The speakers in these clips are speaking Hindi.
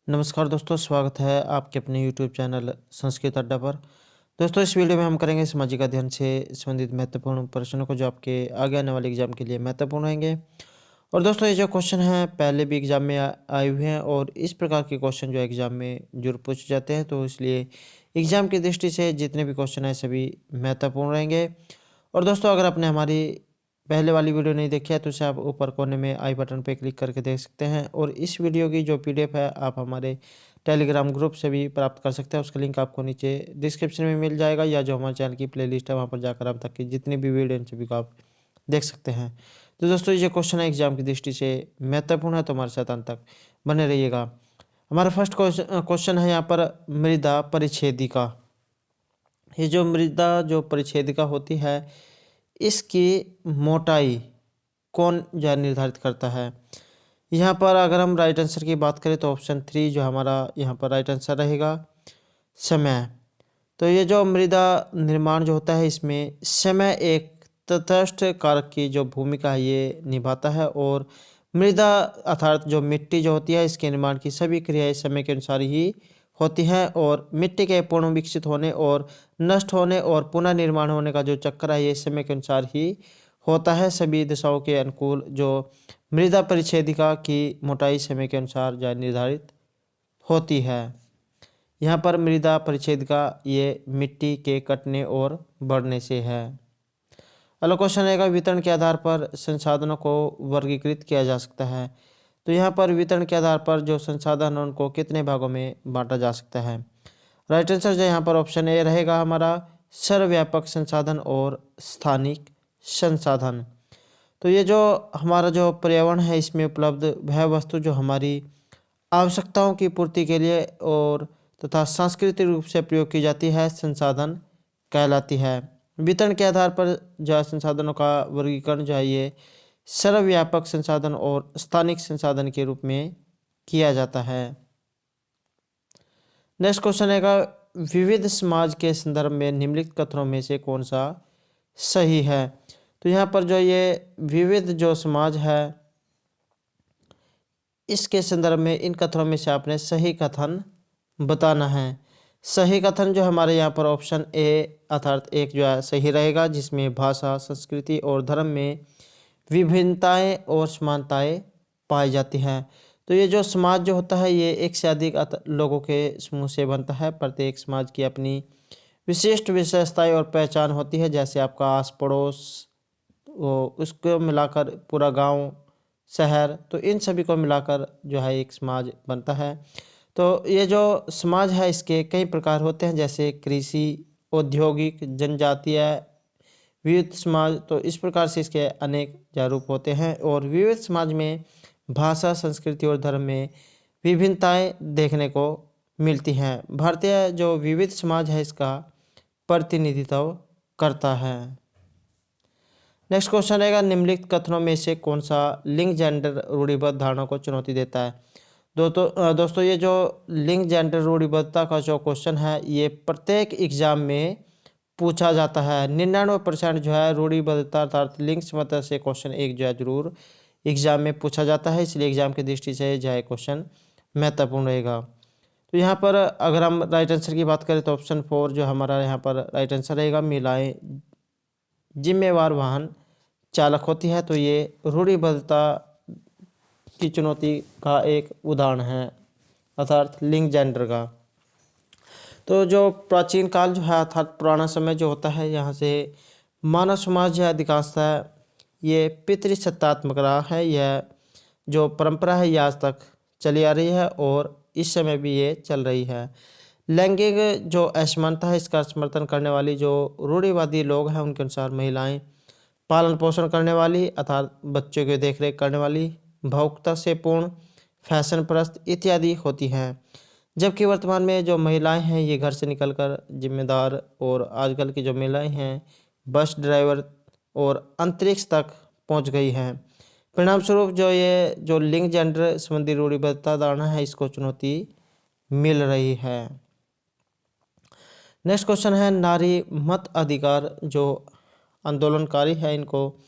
नमस्कार दोस्तों, स्वागत है आपके अपने यूट्यूब चैनल संस्कृत अड्डा पर। दोस्तों, इस वीडियो में हम करेंगे सामाजिक अध्ययन से संबंधित महत्वपूर्ण प्रश्नों को जो आपके आगे आने वाले एग्जाम के लिए महत्वपूर्ण रहेंगे। और दोस्तों, ये जो क्वेश्चन हैं पहले भी एग्जाम में आए हुए हैं और इस प्रकार के क्वेश्चन जो एग्जाम में जरूर पूछे जाते हैं, तो इसलिए एग्जाम की दृष्टि से जितने भी क्वेश्चन हैं सभी महत्वपूर्ण रहेंगे। और दोस्तों, अगर आपने हमारी पहले वाली वीडियो नहीं देखी है तो इसे आप ऊपर कोने में आई बटन पर क्लिक करके देख सकते हैं। और इस वीडियो की जो पीडीएफ है आप हमारे टेलीग्राम ग्रुप से भी प्राप्त कर सकते हैं। उसका लिंक आपको नीचे डिस्क्रिप्शन में मिल जाएगा, या जो हमारे चैनल की प्लेलिस्ट है वहाँ पर जाकर आप तक की जितनी भी वीडियो इन सभी को आप देख सकते हैं। तो दोस्तों, ये क्वेश्चन है एग्जाम की दृष्टि से महत्वपूर्ण है, तो हमारे साथ अंत तक बने रहिएगा। हमारा फर्स्ट क्वेश्चन है यहाँ पर मृदा परिच्छेदिका। ये जो मृदा जो परिच्छेदिका होती है, इसकी मोटाई कौन जो है निर्धारित करता है? यहाँ पर अगर हम राइट आंसर की बात करें तो ऑप्शन 3 जो हमारा यहाँ पर राइट आंसर रहेगा, समय। तो ये जो मृदा निर्माण जो होता है, इसमें समय एक तटस्थ कारक की जो भूमिका है ये निभाता है। और मृदा अर्थात जो मिट्टी जो होती है, इसके निर्माण की सभी क्रियाएं समय के अनुसार ही होती हैं। और मिट्टी के पूर्ण विकसित होने और नष्ट होने और पुनः निर्माण होने का जो चक्र है, ये समय के अनुसार ही होता है। सभी दिशाओं के अनुकूल जो मृदा परिच्छेदिका की मोटाई समय के अनुसार जो है निर्धारित होती है। यहाँ पर मृदा परिच्छेदिका ये मिट्टी के कटने और बढ़ने से है। अगला क्वेश्चन रहेगा, वितरण के आधार पर संसाधनों को वर्गीकृत किया जा सकता है। तो यहाँ पर वितरण के आधार पर जो संसाधन है उनको कितने भागों में बांटा जा सकता है? राइट आंसर जो यहाँ पर ऑप्शन ए रहेगा हमारा, सर्वव्यापक संसाधन और स्थानिक संसाधन। तो ये जो हमारा जो पर्यावरण है, इसमें उपलब्ध वह वस्तु जो हमारी आवश्यकताओं की पूर्ति के लिए और तथा सांस्कृतिक रूप से प्रयोग की जाती है, संसाधन कहलाती है। वितरण के आधार पर जो है संसाधनों का वर्गीकरण जो है ये सर्वव्यापक संसाधन और स्थानिक संसाधन के रूप में किया जाता है। नेक्स्ट क्वेश्चन है, विविध समाज के संदर्भ में निम्नलिखित कथनों में से कौन सा सही है? तो यहाँ पर जो ये विविध जो समाज है, इसके संदर्भ में इन कथनों में से आपने सही कथन बताना है। सही कथन जो हमारे यहाँ पर ऑप्शन ए अर्थात एक जो है सही रहेगा, जिसमें भाषा, संस्कृति और धर्म में विभिन्नताएं और समानताएं पाई जाती हैं। तो ये जो समाज जो होता है, ये एक से अधिक लोगों के समूह से बनता है। प्रत्येक समाज की अपनी विशिष्ट विशेषताएं और पहचान होती है, जैसे आपका आस पड़ोस, वो उसको मिलाकर पूरा गांव, शहर, तो इन सभी को मिलाकर जो है एक समाज बनता है। तो ये जो समाज है इसके कई प्रकार होते हैं, जैसे कृषि, औद्योगिक, जनजातीय, विविध समाज। तो इस प्रकार से इसके अनेक रूप होते हैं। और विविध समाज में भाषा, संस्कृति और धर्म में विभिन्नताएं देखने को मिलती हैं। भारतीय जो विविध समाज है इसका प्रतिनिधित्व करता है। नेक्स्ट क्वेश्चन रहेगा, निम्नलिखित कथनों में से कौन सा लिंग जेंडर रूढ़िबद्ध धारणा को चुनौती देता है? दोस्तों, ये जो लिंग जेंडर रूढ़िबद्धता का जो क्वेश्चन है, ये प्रत्येक एग्जाम में पूछा जाता है। 99% जो है रूढ़िबद्धता अर्थात लिंग समता से क्वेश्चन एक जो है जरूर एग्जाम में पूछा जाता है, इसलिए एग्जाम की दृष्टि से जो है क्वेश्चन महत्वपूर्ण रहेगा। तो यहाँ पर अगर हम राइट आंसर की बात करें तो ऑप्शन 4 जो हमारा यहाँ पर राइट आंसर रहेगा, महिलाएं जिम्मेवार वाहन चालक होती है। तो ये रूढ़िबद्धता की चुनौती का एक उदाहरण है, अर्थात लिंग जेंडर का। तो जो प्राचीन काल जो है अर्थात पुराना समय जो होता है, यहाँ से मानव समाज जो है अधिकांशतः ये पितृसत्तात्मक रहा है। यह जो परंपरा है ये आज तक चली आ रही है और इस समय भी ये चल रही है। लैंगिक जो असमानता है इसका समर्थन करने वाली जो रूढ़िवादी लोग हैं, उनके अनुसार महिलाएं पालन पोषण करने वाली अर्थात बच्चों की देखरेख करने वाली, भावुकता से पूर्ण, फैशन परस्त इत्यादि होती हैं। जबकि वर्तमान में जो महिलाएं हैं ये घर से निकलकर जिम्मेदार, और आजकल की जो महिलाएं हैं बस ड्राइवर और अंतरिक्ष तक पहुंच गई हैं। परिणाम स्वरूप जो ये जो लिंग जेंडर संबंधी रूढ़िबद्धता धारणा है इसको चुनौती मिल रही है। नेक्स्ट क्वेश्चन है, नारी मत अधिकार जो आंदोलनकारी है, इनको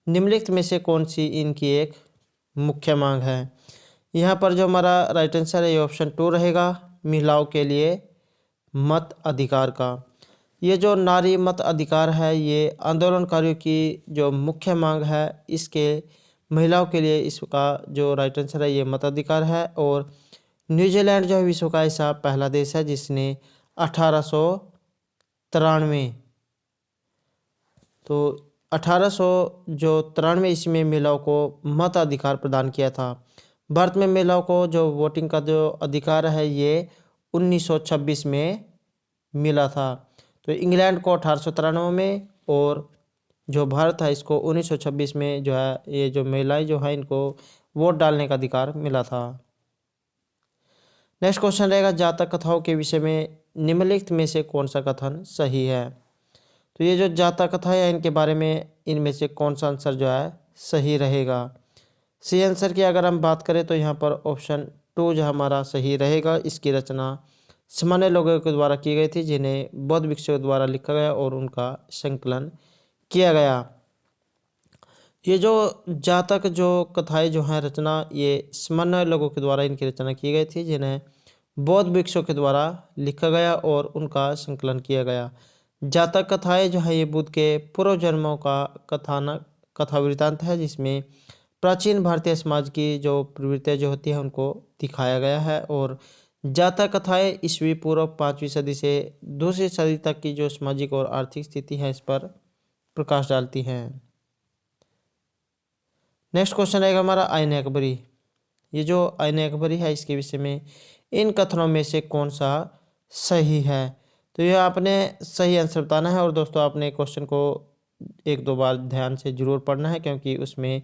निम्नलिखित में से कौन सी इनकी एक मुख्य मांग है? यहाँ पर जो हमारा राइट आंसर है ये ऑप्शन 2 रहेगा, महिलाओं के लिए मत अधिकार का। ये जो नारी मत अधिकार है ये आंदोलनकारियों की जो मुख्य मांग है, इसके महिलाओं के लिए इसका जो राइट आंसर है ये मताधिकार है। और न्यूजीलैंड जो है विश्व का ऐसा पहला देश है जिसने 1893 तो 1893 ईस्वी में महिलाओं को मताधिकार प्रदान किया था। भारत में महिलाओं को जो वोटिंग का जो अधिकार है ये 1926 में मिला था। तो इंग्लैंड को 1893 में और जो भारत है इसको 1926 में जो है ये जो महिलाएं जो है इनको वोट डालने का अधिकार मिला था। नेक्स्ट क्वेश्चन रहेगा, जातक कथाओं के विषय में निम्नलिखित में से कौन सा कथन सही है। तो ये जो जातक कथा है इनके बारे में इनमें से कौन सा आंसर जो है सही रहेगा। सही आंसर की अगर हम बात करें तो यहाँ पर ऑप्शन 2 जो हमारा सही रहेगा। इसकी रचना सामान्य लोगों के द्वारा की गई थी जिन्हें बौद्ध भिक्षुओं द्वारा लिखा गया और उनका संकलन किया गया। ये जो जातक जो कथाएं जो हैं रचना ये सामान्य लोगों के द्वारा इनकी रचना की गई थी जिन्हें बौद्ध भिक्षुओं के द्वारा लिखा गया और उनका संकलन किया गया। जातक कथाएं जो है ये बुद्ध के पूर्व जन्मों का कथा वृत्तांत है जिसमें प्राचीन भारतीय समाज की जो प्रवृत्तियां जो होती है उनको दिखाया गया है। और जातक कथाएं ईस्वी पूर्व 5वीं सदी से 2री सदी तक की जो सामाजिक और आर्थिक स्थिति है इस पर प्रकाश डालती हैं। नेक्स्ट क्वेश्चन रहेगा हमारा आईने अकबरी। ये जो आईने अकबरी है इसके विषय में इन कथनों में से कौन सा सही है। तो ये आपने सही आंसर बताना है। और दोस्तों आपने क्वेश्चन को 1-2 बार ध्यान से जरूर पढ़ना है क्योंकि उसमें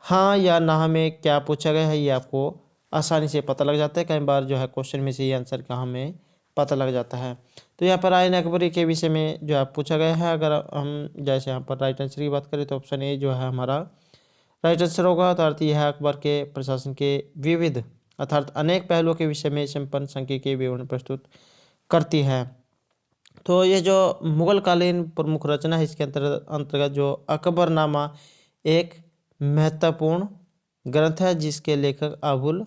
हाँ या ना में क्या पूछा गया है ये आपको आसानी से पता लग जाता है। कई बार जो है क्वेश्चन में से ये आंसर का हमें पता लग जाता है। तो यहाँ पर आईने अकबरी के विषय में जो है पूछा गया है, अगर हम जैसे यहाँ पर राइट आंसर की बात करें तो ऑप्शन ए जो है हमारा राइट आंसर होगा। अर्थात यह अकबर के प्रशासन के विविध अर्थात अनेक पहलुओं के विषय में संपन्न सांख्यिकीय विवरण प्रस्तुत करती है। तो ये जो मुगल कालीन प्रमुख रचना है इसके अंतर्गत जो अकबरनामा एक महत्वपूर्ण ग्रंथ है जिसके लेखक अबुल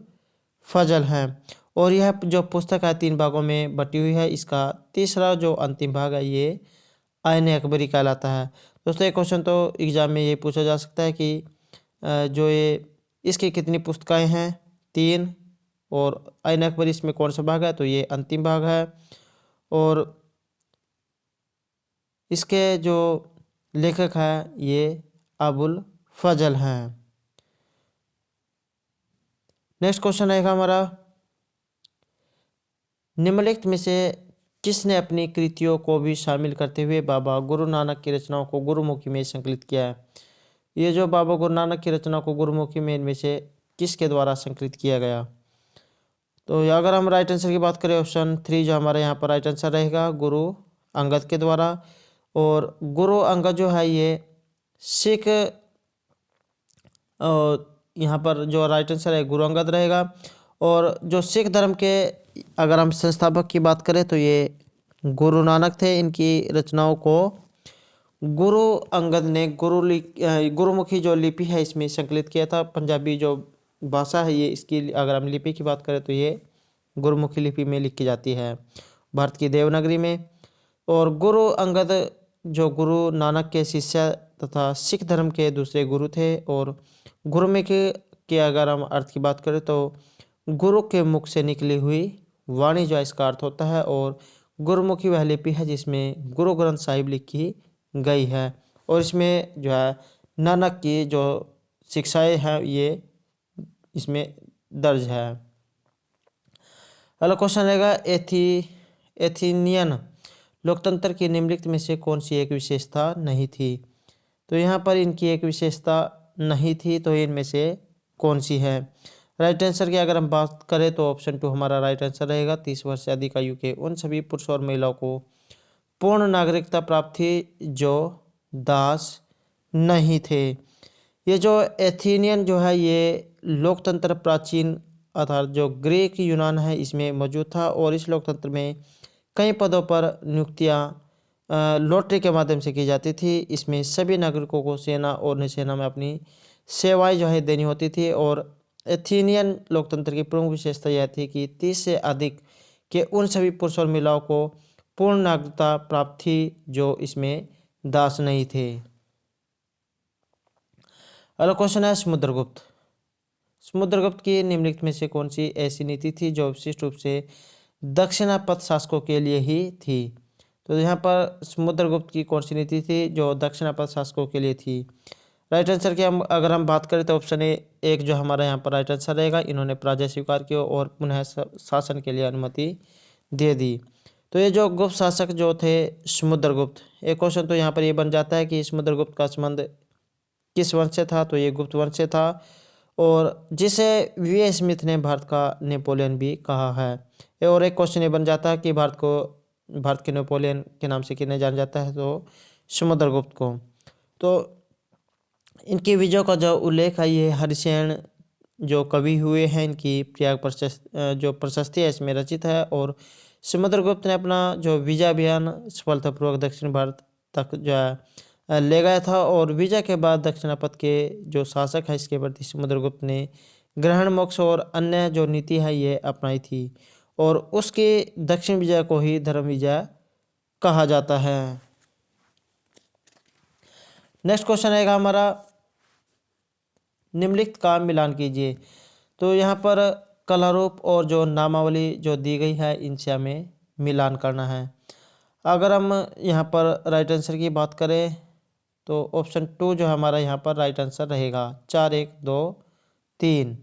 फजल हैं। और यह जो पुस्तक है 3 भागों में बटी हुई है। इसका तीसरा जो अंतिम भाग है ये आईने अकबरी कहलाता है। दोस्तों ये क्वेश्चन तो एग्जाम में ये पूछा जा सकता है कि जो ये इसकी कितनी पुस्तकें हैं 3 और आईने अकबरी इसमें कौन सा भाग है तो ये अंतिम भाग है। और इसके जो लेखक हैं ये अबुल फजल हैं। नेक्स्ट क्वेश्चन रहेगा हमारा, निम्नलिखित में से किसने अपनी कृतियों को भी शामिल करते हुए बाबा गुरु नानक की रचनाओं को गुरुमुखी में संकलित किया है। ये जो बाबा गुरु नानक की रचना को गुरुमुखी में इनमें से किसके द्वारा संकलित किया गया। तो अगर हम राइट आंसर की बात करें ऑप्शन 3 जो हमारे यहाँ पर राइट आंसर रहेगा गुरु अंगद के द्वारा। और गुरु अंगद जो है ये सिख यहाँ पर जो राइट आंसर है गुरु अंगद रहेगा। और जो सिख धर्म के अगर हम संस्थापक की बात करें तो ये गुरु नानक थे। इनकी रचनाओं को गुरु अंगद ने गुरुमुखी जो लिपि है इसमें संकलित किया था। पंजाबी जो भाषा है ये इसकी अगर हम लिपि की बात करें तो ये गुरुमुखी लिपि में लिखी जाती है भारत की देवनागरी में। और गुरु अंगद जो गुरु नानक के शिष्य तथा सिख धर्म के दूसरे गुरु थे। और गुरुमुखी के अगर हम अर्थ की बात करें तो गुरु के मुख से निकली हुई वाणी जो इसका अर्थ होता है। और गुरुमुखी वह लिपि है जिसमें गुरु ग्रंथ साहिब लिखी गई है और इसमें जो है नानक की जो शिक्षाएं हैं ये इसमें दर्ज है। अगला क्वेश्चन रहेगा, एथेनियन लोकतंत्र की निम्नलिखित में से कौन सी एक विशेषता नहीं थी। तो यहाँ पर इनकी एक विशेषता नहीं थी तो इनमें से कौन सी है। राइट आंसर की अगर हम बात करें तो ऑप्शन 2 हमारा राइट आंसर रहेगा। 30 वर्ष से अधिक आयु के उन सभी पुरुष और महिलाओं को पूर्ण नागरिकता प्राप्त थी जो दास नहीं थे। ये जो एथेनियन जो है ये लोकतंत्र प्राचीन अर्थात जो ग्रीक यूनान है इसमें मौजूद था। और इस लोकतंत्र में कई पदों पर नियुक्तियां लॉटरी के माध्यम से की जाती थी। इसमें सभी नागरिकों को सेना और नौसेना में अपनी सेवाएं जो है देनी होती थी। और एथेनियन लोकतंत्र की प्रमुख विशेषता यह थी कि 30 से अधिक के उन सभी पुरुष और महिलाओं को पूर्ण नागरिकता प्राप्त थी जो इसमें दास नहीं थे। अगला क्वेश्चन है समुद्रगुप्त। समुद्रगुप्त की निम्नलिखित में से कौन सी ऐसी नीति थी जो विशिष्ट रूप से दक्षिणापथ शासकों के लिए ही थी। तो यहाँ पर समुद्रगुप्त की कौन सी नीति थी जो दक्षिणापथ शासकों के लिए थी। राइट आंसर की अगर हम बात करें तो ऑप्शन ए एक जो हमारा यहाँ पर राइट आंसर रहेगा। इन्होंने पराजय स्वीकार की और पुनः शासन के लिए अनुमति दे दी। तो ये जो गुप्त शासक जो थे समुद्रगुप्त, एक क्वेश्चन तो यहाँ पर ये बन जाता है कि समुद्रगुप्त का संबंध किस वंश से था। तो ये गुप्त वंश से था और जिसे वी स्मिथ ने भारत का नेपोलियन भी कहा है। और एक क्वेश्चन ये बन जाता है कि भारत के नेपोलियन के नाम से किन्हें जाना जाता है। तो समुद्रगुप्त को। तो इनकी विजयों का जो उल्लेख है ये हरिसेन जो कवि हुए हैं इनकी प्रयाग जो प्रशस्ति है इसमें रचित है। और समुद्रगुप्त ने अपना जो विजय अभियान सफलतापूर्वक दक्षिण भारत तक जो है ले गया था। और विजय के बाद दक्षिणापथ के जो शासक है इसके प्रति समुद्रगुप्त ने ग्रहण मोक्ष और अन्य जो नीति है ये अपनाई थी। और उसके दक्षिण विजय को ही धर्म विजय कहा जाता है। नेक्स्ट क्वेश्चन रहेगा हमारा निम्नलिखित का मिलान कीजिए। तो यहाँ पर कलारूप और जो नामावली जो दी गई है इनसे हमें मिलान करना है। अगर हम यहाँ पर राइट आंसर की बात करें तो ऑप्शन 2 जो हमारा यहाँ पर राइट आंसर रहेगा 4 1 2 3।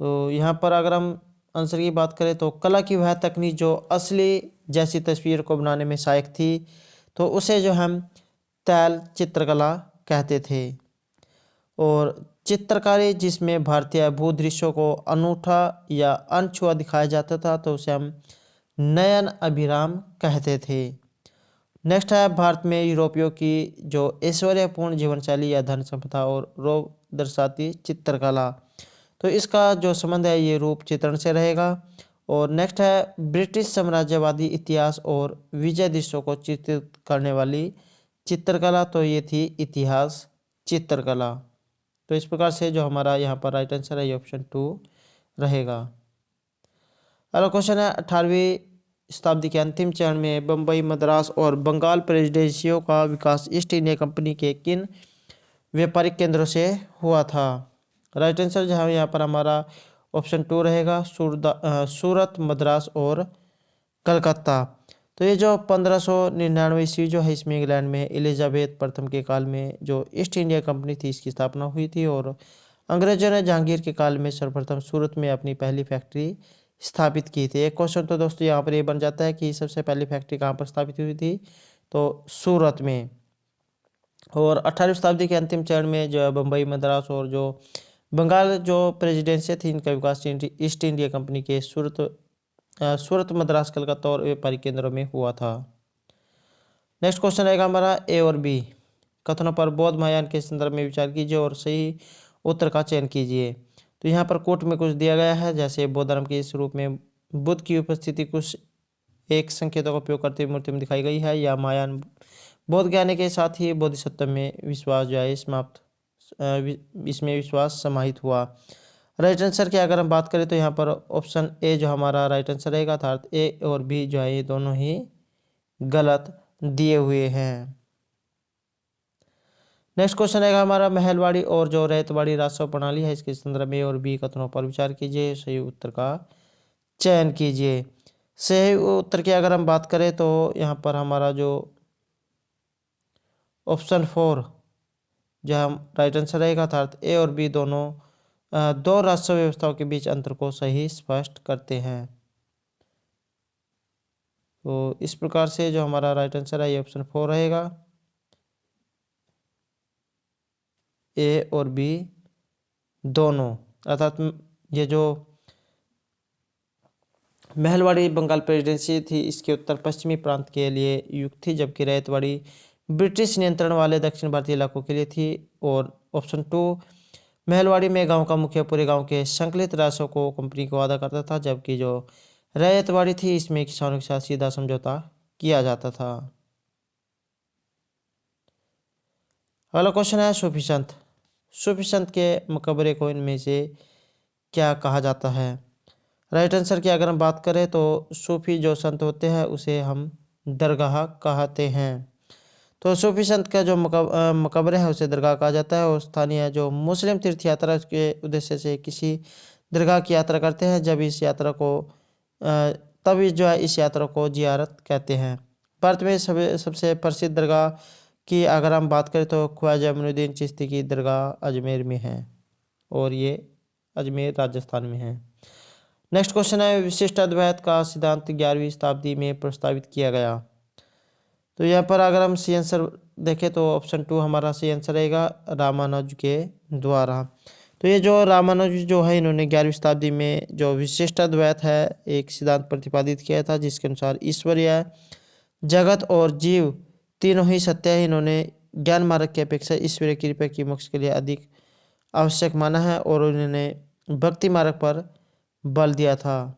तो यहाँ पर अगर हम आंसर की बात करें तो कला की वह तकनीक जो असली जैसी तस्वीर को बनाने में सहायक थी तो उसे जो हम तैल चित्रकला कहते थे। और चित्रकारी जिसमें भारतीय भूदृश्यों को अनूठा या अनछुआ दिखाया जाता था तो उसे हम नयन अभिराम कहते थे। नेक्स्ट है भारत में यूरोपियों की जो ऐश्वर्यपूर्ण जीवन शैली या धन संपदा और रोग दर्शाती चित्रकला। तो इसका जो संबंध है ये रूप चित्रण से रहेगा। और नेक्स्ट है ब्रिटिश साम्राज्यवादी इतिहास और विजय दृश्यों को चित्रित करने वाली चित्रकला। तो ये थी इतिहास चित्रकला। तो इस प्रकार से जो हमारा यहाँ पर राइट आंसर है ये ऑप्शन 2 रहेगा। अगला क्वेश्चन है 18वीं शताब्दी के अंतिम चरण में बम्बई मद्रास और बंगाल प्रेसिडेंसियों का विकास ईस्ट इंडिया कंपनी के किन व्यापारिक केंद्रों से हुआ था। राइट आंसर जो है यहाँ पर हमारा ऑप्शन 2 रहेगा सूरत मद्रास और कलकत्ता। तो ये जो 1599 ईस्वी जो है इसमें इंग्लैंड में एलिजाबेथ प्रथम के काल में जो ईस्ट इंडिया कंपनी थी इसकी स्थापना हुई थी। और अंग्रेजों ने जहांगीर के काल में सर्वप्रथम सूरत में अपनी पहली फैक्ट्री स्थापित की थी। एक क्वेश्चन तो दोस्तों यहाँ पर ये बन जाता है कि सबसे पहली फैक्ट्री कहाँ पर स्थापित हुई थी। तो सूरत में। और 18वीं शताब्दी के अंतिम चरण में जो है बम्बई मद्रास और जो बंगाल जो प्रेसिडेंसी थी इनका विकास ईस्ट इंडिया कंपनी के सूरत मद्रास कलकत्ता और व्यापारिक केंद्रों में हुआ था। नेक्स्ट क्वेश्चन रहेगा हमारा ए और बी कथनों पर बौद्ध महायान के संदर्भ में विचार कीजिए और सही उत्तर का चयन कीजिए। तो यहाँ पर कोट में कुछ दिया गया है जैसे बौद्ध धर्म के इस रूप में बुद्ध की उपस्थिति कुछ एक संकेतों का उपयोग करते हुए मूर्ति में दिखाई गई है। या महायान बौद्ध ज्ञान के साथ ही बोधिसत्व में विश्वास जो है इसमें विश्वास समाहित हुआ। राइट आंसर की अगर हम बात करें तो यहाँ पर ऑप्शन ए जो हमारा राइट आंसर रहेगा अर्थात ए और बी जो है ये दोनों ही गलत दिए हुए हैं। नेक्स्ट क्वेश्चन रहेगा हमारा महलवाड़ी और जो रैयतवाड़ी राजस्व प्रणाली है इसके संदर्भ में ए और बी कथनों पर विचार कीजिए सही उत्तर का चयन कीजिए। सही उत्तर की अगर हम बात करें तो यहाँ पर हमारा जो ऑप्शन 4 जो हम राइट आंसर रहेगा अर्थात ए और बी दोनों दो राजस्व व्यवस्थाओं के बीच अंतर को सही स्पष्ट करते हैं। तो इस प्रकार से जो हमारा राइट आंसर है ये ऑप्शन 4 रहेगा ए और बी दोनों। अर्थात ये जो महलवाड़ी बंगाल प्रेसिडेंसी थी इसके उत्तर पश्चिमी प्रांत के लिए युक्त थी जबकि रैयतवाड़ी ब्रिटिश नियंत्रण वाले दक्षिण भारतीय इलाकों के लिए थी। और ऑप्शन 2 महलवाड़ी में गांव का मुखिया पूरे गांव के संकलित राजस्व को कंपनी को अदा करता था जबकि जो रैयतवाड़ी थी इसमें किसानों के साथ सीधा समझौता किया जाता था। अगला क्वेश्चन है सूफी संत। सूफी संत के मकबरे को इनमें से क्या कहा जाता है? राइट आंसर की अगर हम बात करें तो सूफी जो संत होते हैं उसे हम दरगाह कहते हैं। तो सूफी संत का जो मकबरे है उसे दरगाह कहा जाता है। और स्थानीय जो मुस्लिम तीर्थ यात्रा उसके उद्देश्य से किसी दरगाह की यात्रा करते हैं जब इस यात्रा को तभी जो है इस यात्रा को जियारत कहते हैं। भारत में सबसे प्रसिद्ध दरगाह की अगर हम बात करें तो ख्वाजा मोइनुद्दीन चिश्ती की दरगाह अजमेर में है और ये अजमेर राजस्थान में है। नेक्स्ट क्वेश्चन है, विशिष्ट अद्वैत का सिद्धांत 11वीं शताब्दी में प्रस्तावित किया गया। तो यहाँ पर अगर हम सी आंसर देखें तो ऑप्शन 2 हमारा सी आंसर रहेगा, रामानुज के द्वारा। तो ये जो रामानुज जो है इन्होंने 11वीं शताब्दी में जो विशिष्ट अद्वैत है एक सिद्धांत प्रतिपादित किया था जिसके अनुसार ईश्वरीय, जगत और जीव तीनों ही सत्य है। इन्होंने ज्ञान मार्ग की अपेक्षा ईश्वरीय कृपा की मोक्ष के लिए अधिक आवश्यक माना है और उन्होंने भक्ति मार्ग पर बल दिया था।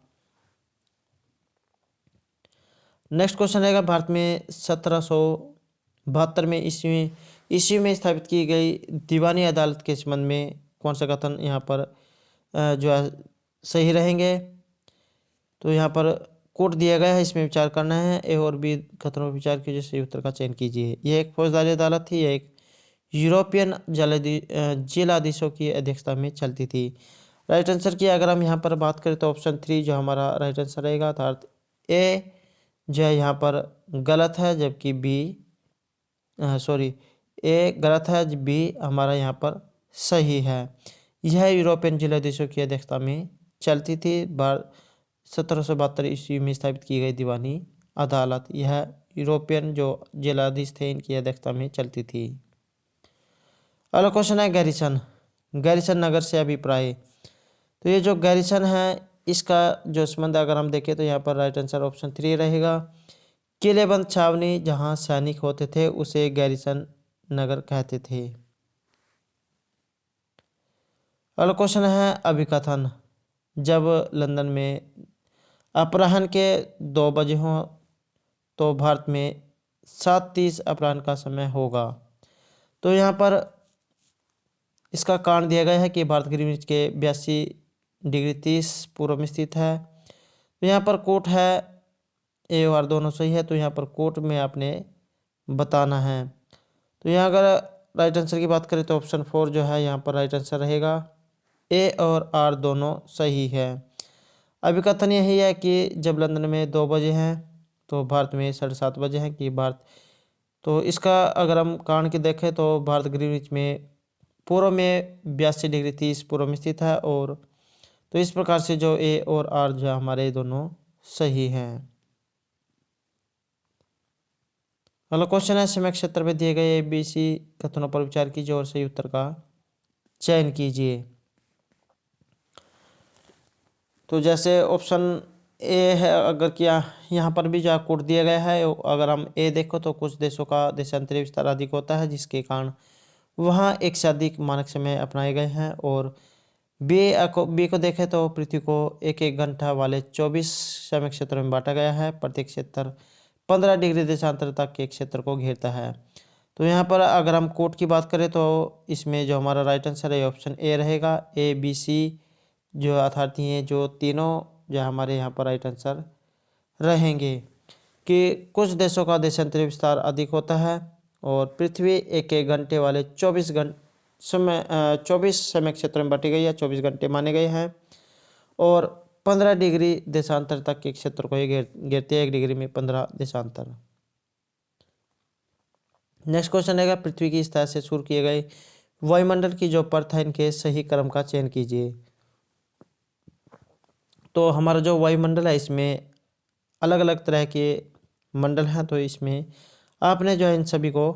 नेक्स्ट क्वेश्चन रहेगा, भारत में 1772 में ईस्वी में स्थापित की गई दीवानी अदालत के संबंध में कौन सा कथन यहाँ पर जो है सही रहेंगे? तो यहाँ पर कोट दिया गया है, इसमें विचार करना है। ए और बी कथनों पर विचार कीजिए, सही उत्तर का चयन कीजिए। यह एक फौजदारी अदालत थी, यह एक यूरोपियन जिलाधीशों की अध्यक्षता में चलती थी। राइट आंसर की अगर हम यहाँ पर बात करें तो ऑप्शन 3 जो हमारा राइट आंसर रहेगा, अर्थात ए जो है यहाँ पर गलत है जबकि बी ए गलत है, बी हमारा यहाँ पर सही है। यह यूरोपियन जिलाधीशों की अध्यक्षता में चलती थी। 1772 ईस्वी में स्थापित की गई दीवानी अदालत यह यूरोपियन जो जिलाधीश थे इनकी अध्यक्षता में चलती थी। अगला क्वेश्चन है, गैरिसन नगर से अभिप्राय। तो ये जो गैरिसन है इसका जो संबंध अगर हम देखें तो यहाँ पर राइट आंसर ऑप्शन 3 रहेगा, किलेबंद छावनी जहाँ सैनिक होते थे उसे गैरिसन नगर कहते थे। अगला क्वेश्चन है, अभिकथन। जब लंदन में अपराह्न के 2 बजे हो तो भारत में 7:30 अपराह्न का समय होगा। तो यहाँ पर इसका कारण दिया गया है कि भारत ग्रीनिच के 82°30 पूर्व में स्थित है। तो यहाँ पर कोट है, ए और दोनों सही है, तो यहाँ पर कोट में आपने बताना है। तो यहाँ अगर राइट आंसर की बात करें तो ऑप्शन 4 जो है यहाँ पर राइट आंसर रहेगा, ए और आर दोनों सही है। अभिकथन यही है कि जब लंदन में 2 बजे हैं तो भारत में 7:30 बजे हैं कि भारत। तो इसका अगर हम कारण की देखें तो भारत ग्रीनिच में पूर्व में 82°30 पूर्व में स्थित है और तो इस प्रकार से जो ए और आर जो हमारे दोनों सही हैं। अगला क्वेश्चन है, समय क्षेत्र में दिए गए ABC कथनों पर विचार कीजिए और सही उत्तर का चयन कीजिए। तो जैसे ऑप्शन ए है, अगर क्या यहाँ पर भी जो कोड दिया गया है अगर हम ए देखो तो कुछ देशों का देशांतरी विस्तार अधिक होता है जिसके कारण वहाँ एक से अधिक मानक समय अपनाए गए हैं। और बी को देखें तो पृथ्वी को एक घंटा वाले 24 समय क्षेत्रों में बांटा गया है। प्रत्येक क्षेत्र 15 डिग्री देशांतर तक के क्षेत्र को घेरता है। तो यहाँ पर अगर हम कोड की बात करें तो इसमें जो हमारा राइट आंसर है ऑप्शन ए रहेगा, ABC जो अर्थार्थी हैं जो तीनों जो हमारे यहाँ पर राइट आंसर रहेंगे कि कुछ देशों का देशांतरी विस्तार अधिक होता है और पृथ्वी एक घंटे वाले 24 समय क्षेत्र में बांटी गई है, 24 घंटे माने गए हैं और 15 डिग्री देशांतर तक के क्षेत्र को ये घेरती है, 1 डिग्री में 15 देशांतर। नेक्स्ट क्वेश्चन है, पृथ्वी की सतह से शुरू किए गए वायुमंडल की जो परत है इनके सही क्रम का चयन कीजिए। तो हमारा जो वायुमंडल है इसमें अलग अलग तरह के मंडल हैं, तो इसमें आपने जो है इन सभी को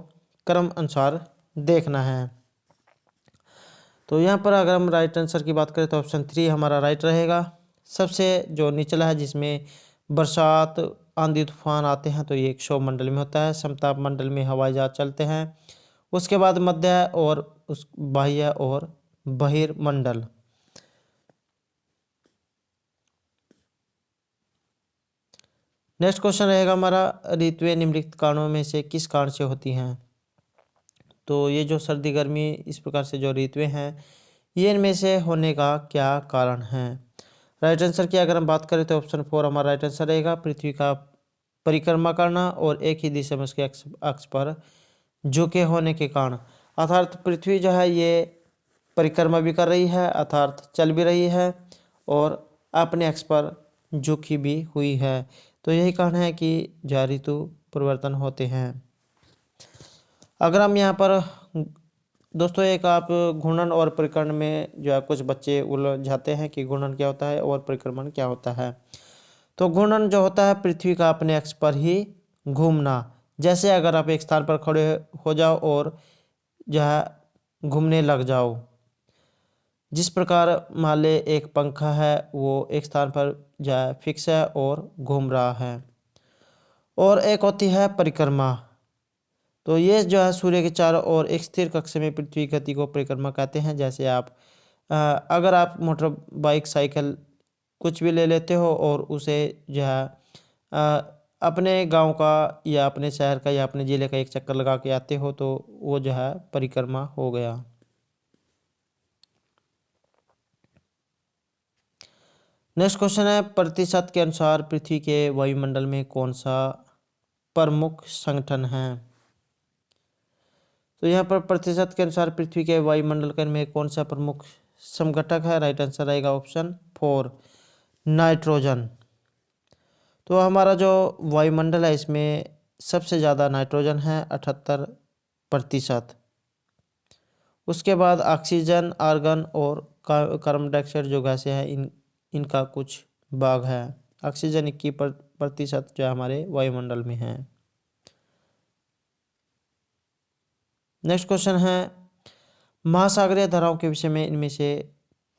क्रम अनुसार देखना है। तो यहाँ पर अगर हम राइट आंसर की बात करें तो ऑप्शन 3 हमारा राइट रहेगा। सबसे जो निचला है जिसमें बरसात आंधी तूफान आते हैं तो ये एक क्षोभ मंडल में होता है। समताप मंडल में हवाई जहाज चलते हैं। उसके बाद मध्य और उस बाह्य और बहिर्मंडल। नेक्स्ट क्वेश्चन रहेगा हमारा, ऋतुएं निम्नलिखित कारणों में से किस कारण से होती हैं? तो ये जो सर्दी गर्मी इस प्रकार से जो ऋतुएं हैं, ये इनमें से होने का क्या कारण है? राइट आंसर की अगर हम बात करें तो ऑप्शन 4 हमारा राइट आंसर रहेगा। पृथ्वी का परिक्रमा करना और एक ही दिशा में उसके अक्ष पर झुके होने के कारण, अर्थात पृथ्वी जो है ये परिक्रमा भी कर रही है, अर्थात चल भी रही है और अपने अक्ष पर झुकी भी हुई है। तो यही कारण है कि जो ऋतु परिवर्तन होते हैं। अगर हम यहाँ पर दोस्तों एक आप घूर्णन और परिक्रमण में जो है कुछ बच्चे उलझाते हैं कि घूर्णन क्या होता है और परिक्रमण क्या होता है। तो घूर्णन जो होता है पृथ्वी का अपने अक्ष पर ही घूमना। जैसे अगर आप एक स्थान पर खड़े हो जाओ और जो है घूमने लग जाओ, जिस प्रकार मान ले एक पंखा है वो एक स्थान पर जो है फिक्स है और घूम रहा है। और एक होती है परिक्रमा, तो ये जो है सूर्य के चारों ओर एक स्थिर कक्ष में पृथ्वी की गति को परिक्रमा कहते हैं। जैसे आप अगर आप मोटर बाइक साइकिल कुछ भी ले लेते हो और उसे जो है अपने गांव का या अपने शहर का या अपने ज़िले का एक चक्कर लगा के आते हो तो वो जो है परिक्रमा हो गया। नेक्स्ट क्वेश्चन है, प्रतिशत के अनुसार पृथ्वी के वायुमंडल में कौन सा प्रमुख संगठन है? तो यहाँ पर प्रतिशत के अनुसार पृथ्वी के वायुमंडल में कौन सा प्रमुख समघटक है? राइट आंसर रहेगा ऑप्शन 4 नाइट्रोजन। तो हमारा जो वायुमंडल है इसमें सबसे ज़्यादा नाइट्रोजन है 78%। उसके बाद ऑक्सीजन, आर्गन और कार्बन डाइऑक्साइड जो गैसें हैं इनका कुछ भाग है। ऑक्सीजन 21% जो हमारे वायुमंडल में है। नेक्स्ट क्वेश्चन है, महासागरीय धाराओं के विषय में इनमें से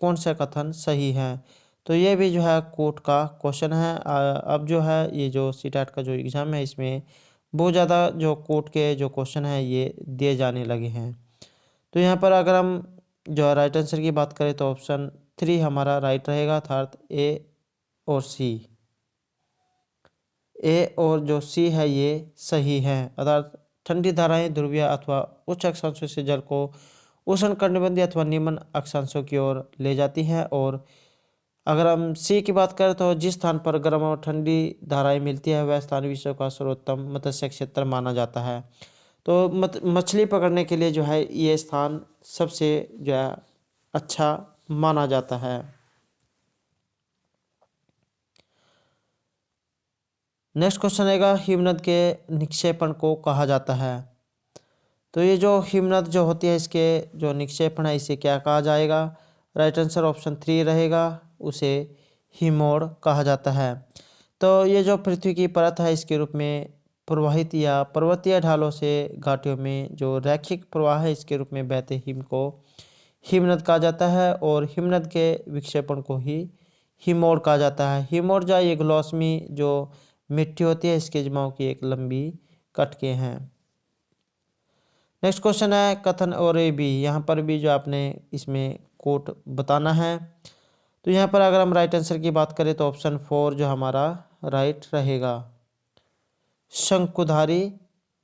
कौन सा कथन सही है? तो ये भी जो है कोर्ट का क्वेश्चन है। अब जो है ये जो सीटेट का जो एग्ज़ाम है इसमें बहुत ज़्यादा जो कोर्ट के जो क्वेश्चन है ये दिए जाने लगे हैं। तो यहाँ पर अगर हम जो राइट आंसर की बात करें तो ऑप्शन 3 हमारा राइट रहेगा, अर्थात ए और सी। ए और जो सी है ये सही है, अर्थात ठंडी धाराएं ध्रुवीय अथवा उच्च अक्षांशों से जल को उष्णकटिबंधीय अथवा निम्न अक्षांशों की ओर ले जाती हैं। और अगर हम सी की बात करें तो जिस स्थान पर गर्म और ठंडी धाराएं मिलती है वह स्थान विश्व का सर्वोत्तम मत्स्य क्षेत्र माना जाता है। तो मछली पकड़ने के लिए जो है ये स्थान सबसे जो है अच्छा माना जाता है। नेक्स्ट क्वेश्चन रहेगा, हिमनद के निक्षेपण को कहा जाता है? तो ये जो हिमनद जो होती है इसके जो निक्षेपण है इसे क्या कहा जाएगा? राइट आंसर ऑप्शन 3 रहेगा, उसे हिमोड़ कहा जाता है। तो ये जो पृथ्वी की परत है इसके रूप में प्रवाहित या पर्वतीय ढालों से घाटियों में जो रैखिक प्रवाह है इसके रूप में बहते हिम को हिमनद कहा जाता है। और हिमनद के विक्षेपण को ही हिमोड़ कहा जाता है। हिमोड़ या ये ग्लॉसमी जो मिट्टी होती है इसके जमाव की एक लंबी कटके हैं। नेक्स्ट क्वेश्चन है, कथन और ए बी, यहाँ पर भी जो आपने इसमें कोट बताना है। तो यहाँ पर अगर हम राइट आंसर की बात करें तो ऑप्शन 4 जो हमारा राइट रहेगा। शंकुधारी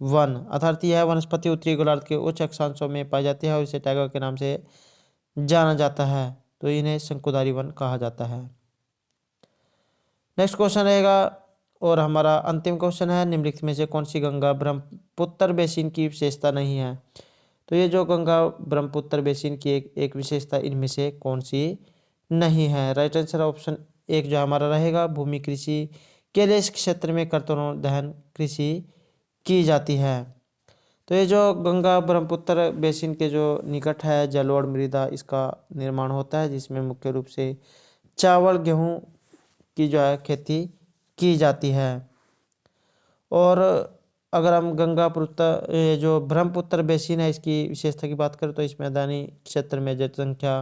वन, अर्थात यह वनस्पति उत्तरी गोलार्ध के उच्च अक्षांशों में पाई जाती है और इसे टाइगर के नाम से जाना जाता है। तो इन्हें शंकुधारी वन कहा जाता है। नेक्स्ट क्वेश्चन रहेगा और हमारा अंतिम क्वेश्चन है, निम्नलिखित में से कौन सी गंगा ब्रह्मपुत्र बेसिन की विशेषता नहीं है? तो ये जो गंगा ब्रह्मपुत्र बेसिन की एक विशेषता इनमें से कौन सी नहीं है? राइट आंसर ऑप्शन 1 जो हमारा रहेगा, भूमि कृषि के लिए इस क्षेत्र में कर्तनों दहन कृषि की जाती है। तो ये जो गंगा ब्रह्मपुत्र बेसिन के जो निकट है जलोढ़ मृदा इसका निर्माण होता है, जिसमें मुख्य रूप से चावल गेहूँ की जो है खेती की जाती है। और अगर हम ये जो ब्रह्मपुत्र बेसिन है इसकी विशेषता की बात करें तो इस मैदानी क्षेत्र में जनसंख्या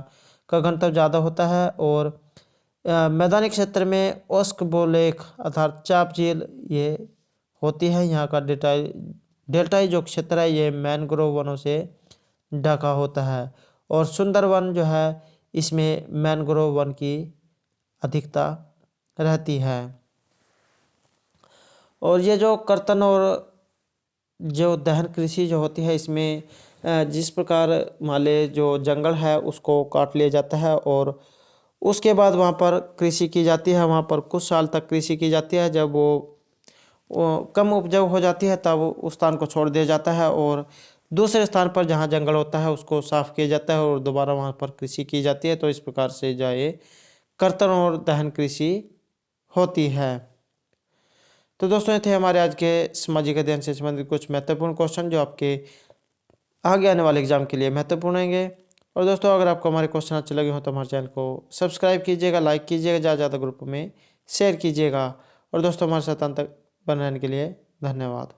का घनत्व ज़्यादा होता है। और मैदानी क्षेत्र में ओस्क बोलेख अर्थात चाप झील ये होती है। यहाँ का डेल्टाई जो क्षेत्र है ये मैनग्रोव वनों से ढका होता है। और सुंदरवन जो है इसमें मैनग्रोव वन की अधिकता रहती है। और ये जो कर्तन और जो दहन कृषि जो होती है इसमें जिस प्रकार मान ले जो जंगल है उसको काट लिया जाता है और उसके बाद वहाँ पर कृषि की जाती है। वहाँ पर कुछ साल तक कृषि की जाती है। जब वो कम उपजाऊ हो जाती है तब उस स्थान को छोड़ दिया जाता है और दूसरे स्थान पर जहाँ जंगल होता है उसको साफ किया जाता है और दोबारा वहाँ पर कृषि की जाती है। तो इस प्रकार से जो ये कर्तन और दहन कृषि होती है। तो दोस्तों, ये थे हमारे आज के सामाजिक अध्ययन से संबंधित कुछ महत्वपूर्ण क्वेश्चन जो आपके आगे आने वाले एग्जाम के लिए महत्वपूर्ण रहेंगे। और दोस्तों, अगर आपको हमारे क्वेश्चन अच्छे लगे हो तो हमारे चैनल को सब्सक्राइब कीजिएगा, लाइक कीजिएगा, ज़्यादा ज़्यादा ग्रुप में शेयर कीजिएगा। और दोस्तों, हमारे साथ अंत तक बने रहने के लिए धन्यवाद।